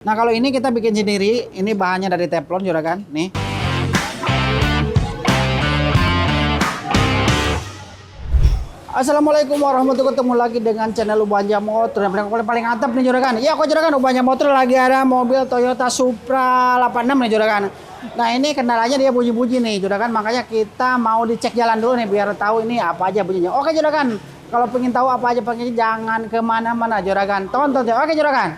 Nah kalau ini kita bikin sendiri, ini bahannya dari teflon juragan, nih. Assalamualaikum warahmatullahi wabarakatuh, ketemu lagi dengan channel Ubanja Motor yang paling antep nih juragan. Iya kok juragan, Ubanja Motor lagi ada mobil Toyota Supra 86 nih juragan. Nah ini kendalanya dia bunyi-bunyi nih juragan, makanya kita mau dicek jalan dulu nih biar tahu ini apa aja bunyinya. Oke juragan, kalau pengen tahu apa aja bunyinya jangan kemana-mana juragan, tonton ya. Oke juragan.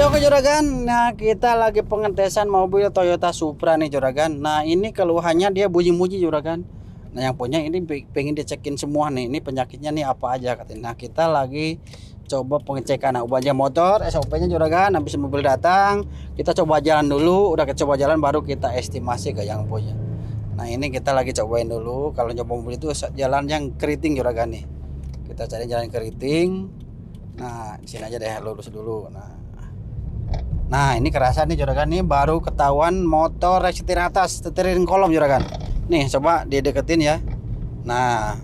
Oke juragan, nah kita lagi pengetesan mobil Toyota Supra nih juragan. Nah ini keluhannya dia bunyi-bunyi juragan. Nah yang punya ini pengen dicekin semua nih, ini penyakitnya nih apa aja katanya. Nah kita lagi coba pengecekan Ubanja Motor, SOP-nya juragan. Habis mobil datang, kita coba jalan dulu. Udah kita coba jalan baru kita estimasi ke yang punya. Nah ini kita lagi cobain dulu. Kalau nyoba mobil itu jalan yang keriting juragan nih. Kita cari jalan keriting. Nah di sini aja deh, lurus dulu. Nah ini kerasa nih juragan, nih baru ketahuan motor setir atas, setirin kolom juragan. Nih coba dideketin ya. Nah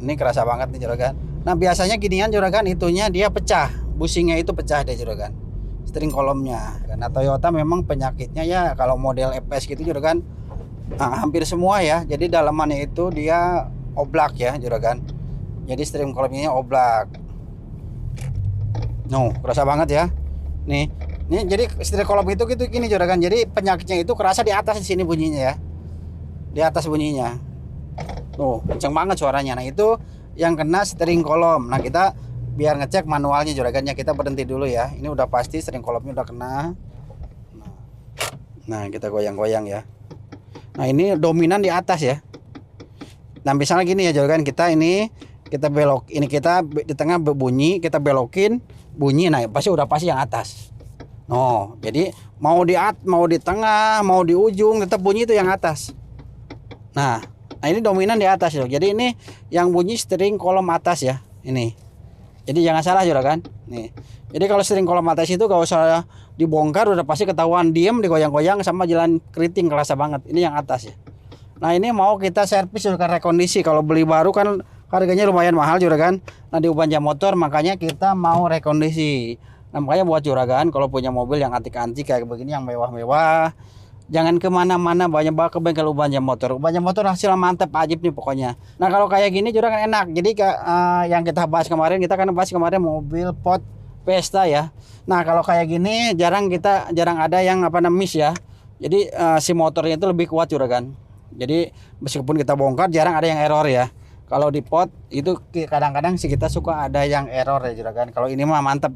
ini kerasa banget nih juragan. Nah biasanya ginian juragan, itunya dia pecah, bushingnya itu pecah deh juragan, setiring kolomnya. Karena Toyota memang penyakitnya ya kalau model FS gitu juragan, hampir semua ya. Jadi dalamannya itu dia oblak ya juragan. Jadi setiring kolomnya oblak. Kerasa banget ya. Nih jadi setir kolom itu gitu gini juragan. Jadi penyakitnya itu kerasa di atas di sini bunyinya ya. Di atas bunyinya. Kenceng banget suaranya. Nah, itu yang kena steering kolom. Nah, kita biar ngecek manualnya juragannya, kita berhenti dulu ya. Ini udah pasti steering kolomnya udah kena. Nah, kita goyang-goyang ya. Nah, ini dominan di atas ya. Nah, misalnya gini ya juragan, kita belok, ini kita di tengah berbunyi, kita belokin bunyi. Nah, pasti yang atas. Jadi mau di tengah, mau di ujung tetap bunyi itu yang atas. Nah ini dominan di atas loh. Jadi ini yang bunyi steering kolom atas ya. Ini. Jadi jangan salah juragan. Nih. Jadi kalau steering kolom atas itu gak usah dibongkar, udah pasti ketahuan diem, digoyang-goyang sama jalan keriting, kerasa banget. Ini yang atas ya. Nah ini mau kita servis juragan, rekondisi. Kalau beli baru kan harganya lumayan mahal juragan. Nah di Ubanja Motor makanya kita mau rekondisi. Nah, makanya buat juragan kalau punya mobil yang antik-antik kayak begini, yang mewah-mewah, jangan kemana-mana, banyak bawa ke bengkel Ubanja Motor. Ubanja Motor hasil mantep, ajib nih pokoknya. Nah kalau kayak gini juragan enak. Jadi yang kita bahas kemarin, mobil pot Pesta ya. Nah kalau kayak gini jarang ada yang miss ya. Jadi si motornya itu lebih kuat juragan. Jadi meskipun kita bongkar jarang ada yang error ya. Kalau di pot itu kadang-kadang sih kita suka ada yang error ya juragan. Kalau ini mah mantep,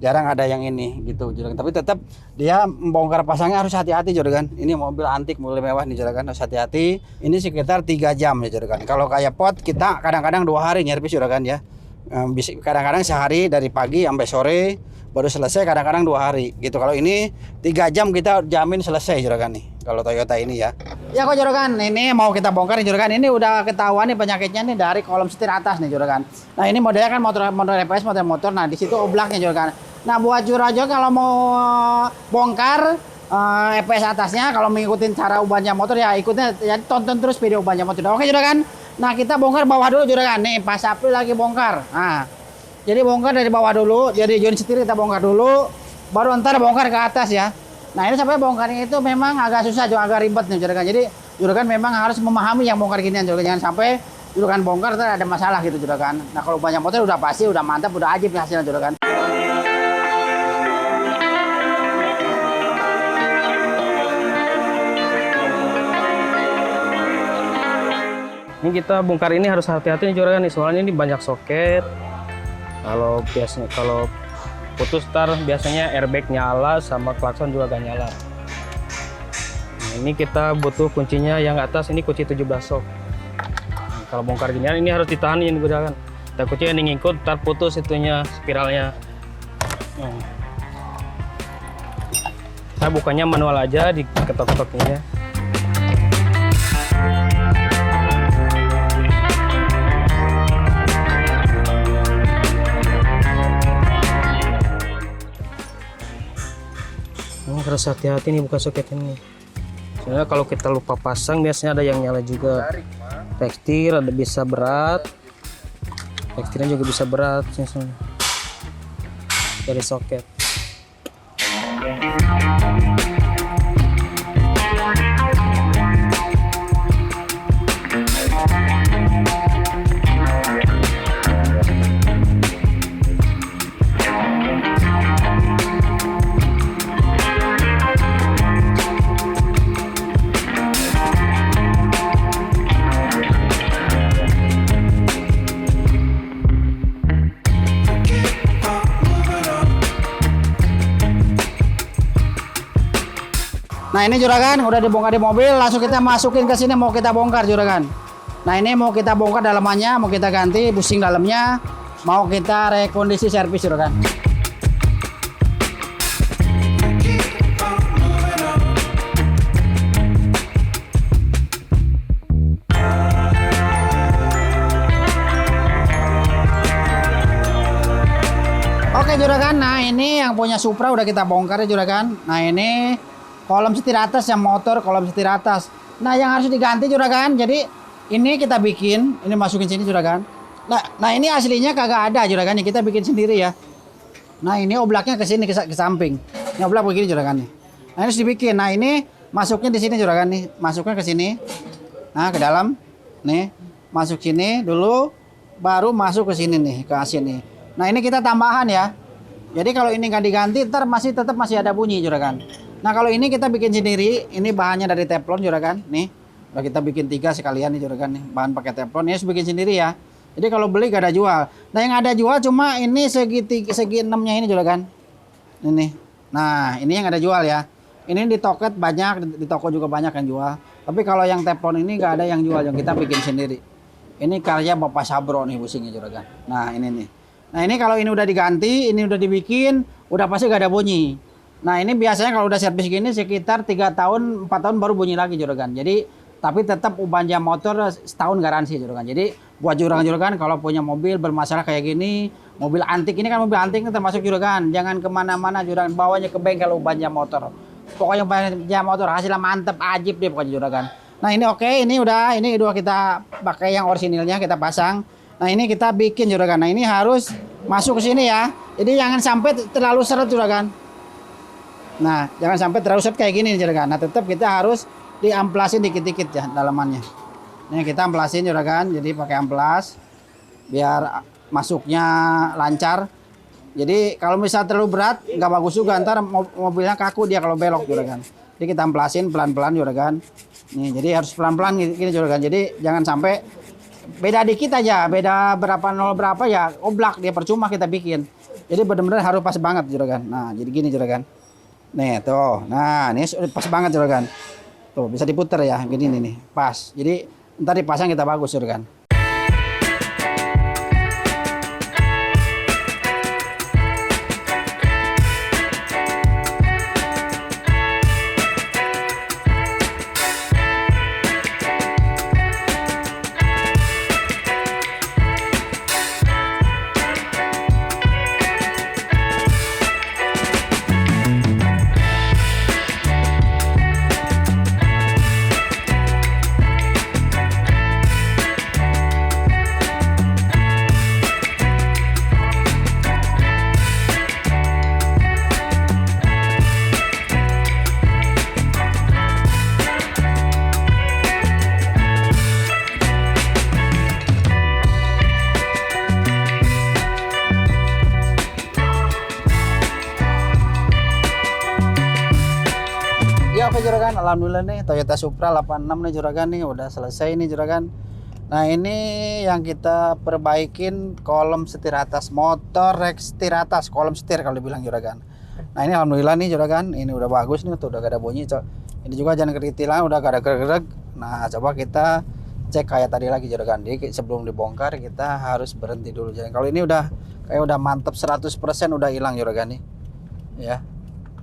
jarang ada yang ini gitu juragan. Tapi tetap dia bongkar pasangnya harus hati-hati juragan. Ini mobil antik, mobil mewah nih juragan, harus hati-hati. Ini sekitar 3 jam ya juragan. Kalau kayak pot kita kadang-kadang 2 hari nyervis juragan ya. Kadang-kadang sehari dari pagi sampai sore baru selesai, kadang-kadang 2 hari gitu. Kalau ini 3 jam kita jamin selesai juragan nih. Kalau Toyota ini ya. Ya kok juragan, ini mau kita bongkar nih juragan. Ini udah ketahuan nih penyakitnya nih dari kolom setir atas nih juragan. Nah ini modelnya kan motor FS, motor. Nah di situ oblaknya juragan. Nah buat juragan kalau mau bongkar EPS atasnya, kalau mengikuti cara Ubanja Motor ya ikutnya, ya tonton terus video Ubanja Motor. Oke juragan. Nah kita bongkar bawah dulu juragan. Nih pas April lagi bongkar. Nah jadi bongkar dari bawah dulu. Jadi join setir kita bongkar dulu, baru ntar bongkar ke atas ya. Nah ini sampai bongkarnya itu memang agak susah, juga agak ribet nih juragan. Jadi juragan memang harus memahami yang bongkar ginian juragan. Jangan sampai juragan bongkar terus ada masalah gitu juragan. Nah kalau Ubanja Motor udah pasti, udah mantap, udah ajib hasilnya juragan. Ini kita bongkar ini harus hati-hati nih juragan nih, soalnya ini banyak soket. Kalau putus biasanya airbag nyala sama klakson juga gak nyala. Nah, ini kita butuh kuncinya yang atas, ini kunci 17 sok. Nah, kalau bongkar ginian ini harus ditahan ini juragan. Takutnya ini ngikut, ntar putus itunya spiralnya. Saya bukanya manual aja, diketok-ketoknya. harus hati-hati nih buka soket ini. Soalnya kalau kita lupa pasang biasanya ada yang nyala juga. Tekstil ada bisa berat. Tekstilnya juga bisa berat dari soket. Nah ini juragan udah dibongkar di mobil, langsung kita masukin ke sini mau kita bongkar juragan. Nah ini mau kita bongkar dalamannya, mau kita ganti bushing dalamnya, mau kita rekondisi servis juragan. Oke juragan, nah ini yang punya Supra udah kita bongkar ya juragan. Nah ini kolom setir atas yang motor, kolom setir atas. Nah yang harus diganti juragan. Jadi ini kita bikin, ini masukin sini juragan. Nah ini aslinya kagak ada juragan, kita bikin sendiri ya. Nah ini oblaknya ke sini ke samping. Ini oblak begini juragan nih. Nah ini harus dibikin. Nah ini masuknya di sini juragan nih, masuknya ke sini. Nah ke dalam, nih masuk sini dulu, baru masuk ke sini nih ke asin nih. Nah ini kita tambahan ya. Jadi kalau ini nggak diganti, ntar tetap masih ada bunyi juragan. Nah kalau ini kita bikin sendiri, ini bahannya dari teflon juragan, nih udah kita bikin 3 sekalian nih juragan nih, bahan pakai teflon, ini harus bikin sendiri ya. Jadi kalau beli gak ada jual. Nah yang ada jual cuma ini segi 6-nya ini juragan, ini. Nah ini yang ada jual ya. Ini di Toket banyak, di toko juga banyak yang jual. Tapi kalau yang teflon ini gak ada yang jual, yang kita bikin sendiri. Ini karya Bapak Sabro nih bushingnya juragan. Nah ini nih. Nah ini kalau ini udah diganti, ini udah dibikin, udah pasti gak ada bunyi. Nah ini biasanya kalau udah servis gini sekitar 3 tahun 4 tahun baru bunyi lagi juragan. Jadi tapi tetap ubanja motor setahun garansi juragan. Jadi buat juragan kalau punya mobil bermasalah kayak gini, mobil antik ini kan mobil antik termasuk juragan. Jangan kemana-mana juragan, bawanya ke bengkel ubanja motor. Pokoknya ubanja motor hasilnya mantep ajib deh pokoknya juragan. Nah ini oke, ini udah kita pakai yang orisinilnya kita pasang. Nah ini kita bikin juragan. Nah ini harus masuk ke sini ya. Jadi jangan sampai terlalu seret juragan. Nah, jangan sampai terlalu set kayak gini juragan. Nah, tetap kita harus diamplasin dikit-dikit ya dalamannya. Ini kita amplasin juragan, jadi pakai amplas biar masuknya lancar. Jadi kalau misalnya terlalu berat, nggak bagus juga. Ntar mobilnya kaku dia kalau belok juragan. Jadi kita amplasin pelan-pelan juragan. Nih, jadi harus pelan-pelan gini juragan. Jadi jangan sampai beda dikit aja, beda berapa nol berapa ya oblak dia percuma kita bikin. Jadi benar-benar harus pas banget juragan. Nah, jadi gini juragan. Nih tuh, nah ini pas banget juragan. Tuh bisa diputer ya, gini nih, pas. Jadi ntar dipasang kita bagus juragan. Oke juragan, alhamdulillah nih Toyota Supra 86 nih juragan nih udah selesai nih juragan. Nah ini yang kita perbaikin kolom setir atas, motor rek setir atas, kolom setir kalau dibilang juragan. Nah ini alhamdulillah nih juragan, ini udah bagus nih tuh udah gak ada bunyi. Ini juga jangan keritilan, udah gak ada gereg-gereg. Nah coba kita cek kayak tadi lagi juragan. Jadi sebelum dibongkar kita harus berhenti dulu juragan. Kalau ini udah kayak udah mantep 100% udah hilang juragan nih ya.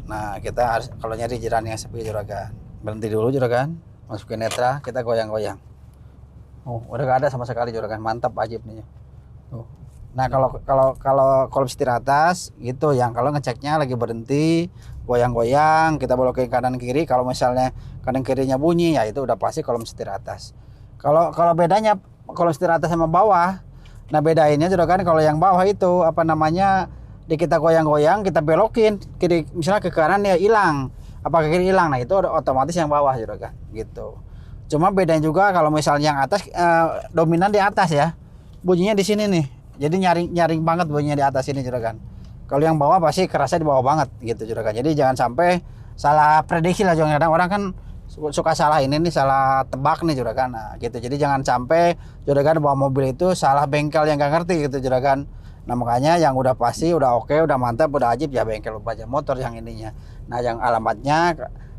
Nah kita harus kalau nyari jalan yang sepi juragan, berhenti dulu juragan, masukin netra, kita goyang-goyang. Oh udah gak ada sama sekali juragan, mantap ajib nih. Nah kalau kolom setir atas gitu, yang kalau ngeceknya lagi berhenti, goyang-goyang, kita belokin kanan kiri. Kalau misalnya kanan kirinya bunyi, ya itu udah pasti kolom setir atas. Kalau bedanya kolom setir atas sama bawah, nah bedainnya juga kan kalau yang bawah itu apa namanya, di kita goyang-goyang, kita belokin kiri, misalnya ke kanan ya hilang, apa ke kiri hilang, nah itu otomatis yang bawah juga kan gitu. Cuma bedanya juga kalau misalnya yang atas dominan di atas ya, bunyinya di sini nih. Jadi nyaring banget bunyinya di atas ini juga kan. Kalau yang bawah pasti kerasa di bawah banget gitu juga kan. Jadi jangan sampai salah prediksi lah, jangan, kadang orang kan suka salah ini nih, salah tebak nih juga kan. Nah, gitu. Jadi jangan sampai juga kan bawa mobil itu salah bengkel yang gak ngerti gitu juga kan. Nah, makanya yang udah pasti, udah oke, udah mantap, udah ajib ya bengkel Bajaj Motor yang ininya. Nah, yang alamatnya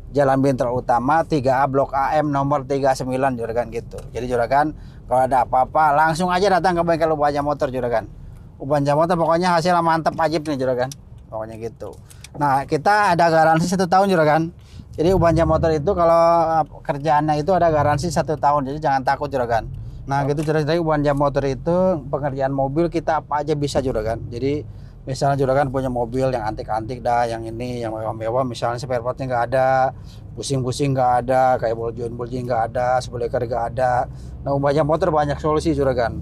Jalan Bintaro Utama 3A Blok AM nomor 39 juga kan gitu. Jadi juga kan kalau ada apa-apa langsung aja datang ke bengkel Bajaj Motor juga kan. Bajaj Motor pokoknya hasilnya mantap ajib nih juga kan. Pokoknya gitu. Nah, kita ada garansi 1 tahun juga kan. Jadi Bajaj Motor itu kalau kerjaannya itu ada garansi 1 tahun. Jadi jangan takut juga kan. Nah, gitu jadi Bajaj Motor itu pengerjaan mobil kita apa aja bisa juga kan. Jadi misalnya juga kan punya mobil yang antik-antik dah, yang ini yang mewah-mewah, misalnya spare partnya nggak ada, pusing-pusing nggak ada, kayak boljon-boljon nggak ada, spoiler nggak ada. Nah, Bajaj Motor banyak solusi juga kan.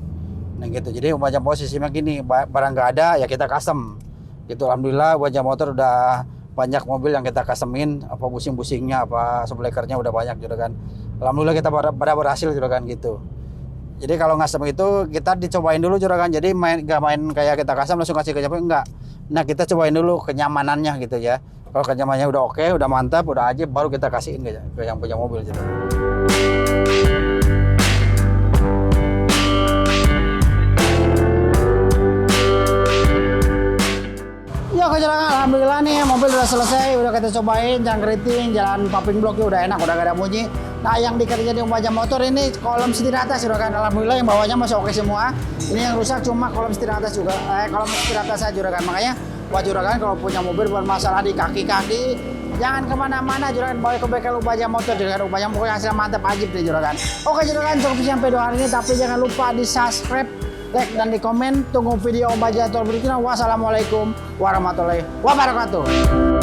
Nah gitu, jadi Bajaj Motor sistemnya gini, barang nggak ada ya kita custom gitu. Alhamdulillah Bajaj Motor udah banyak mobil yang kita customin, apa busing-busingnya, apa spoilernya udah banyak juga kan. Alhamdulillah kita pada berhasil juga kan gitu. Jadi kalau custom itu kita dicobain dulu juga kan. Jadi gak main kayak kita custom langsung kasih ke siapa, enggak. Nah kita cobain dulu kenyamanannya gitu ya. Kalau kenyamanannya udah oke, udah mantap, udah ajib, baru kita kasihin ke yang punya mobil gitu. Ya kejelangan, alhamdulillah nih mobil udah selesai, udah kita cobain, jangkriting, jalan paping bloknya udah enak, udah gak ada bunyi. Nah yang dikerja di Bajaj Motor ini kolom setir atas udah kan, alhamdulillah yang bawahnya masih oke semua. Ini yang rusak cuma kolom setir atas juga, kolom setir atas saja juga kan. Makanya buat juragan kalau punya mobil bermasalah di kaki-kaki, jangan kemana-mana juragan, bawa ke bengkel Bajaj Motor juragan. Bajaj pokoknya hasil mantap ajib deh juragan. Oke juragan, cukup sampai 2 hari ini, tapi jangan lupa di subscribe, like dan di komen. Tunggu video Bajaj Motor berikutnya. Wassalamualaikum warahmatullahi wabarakatuh.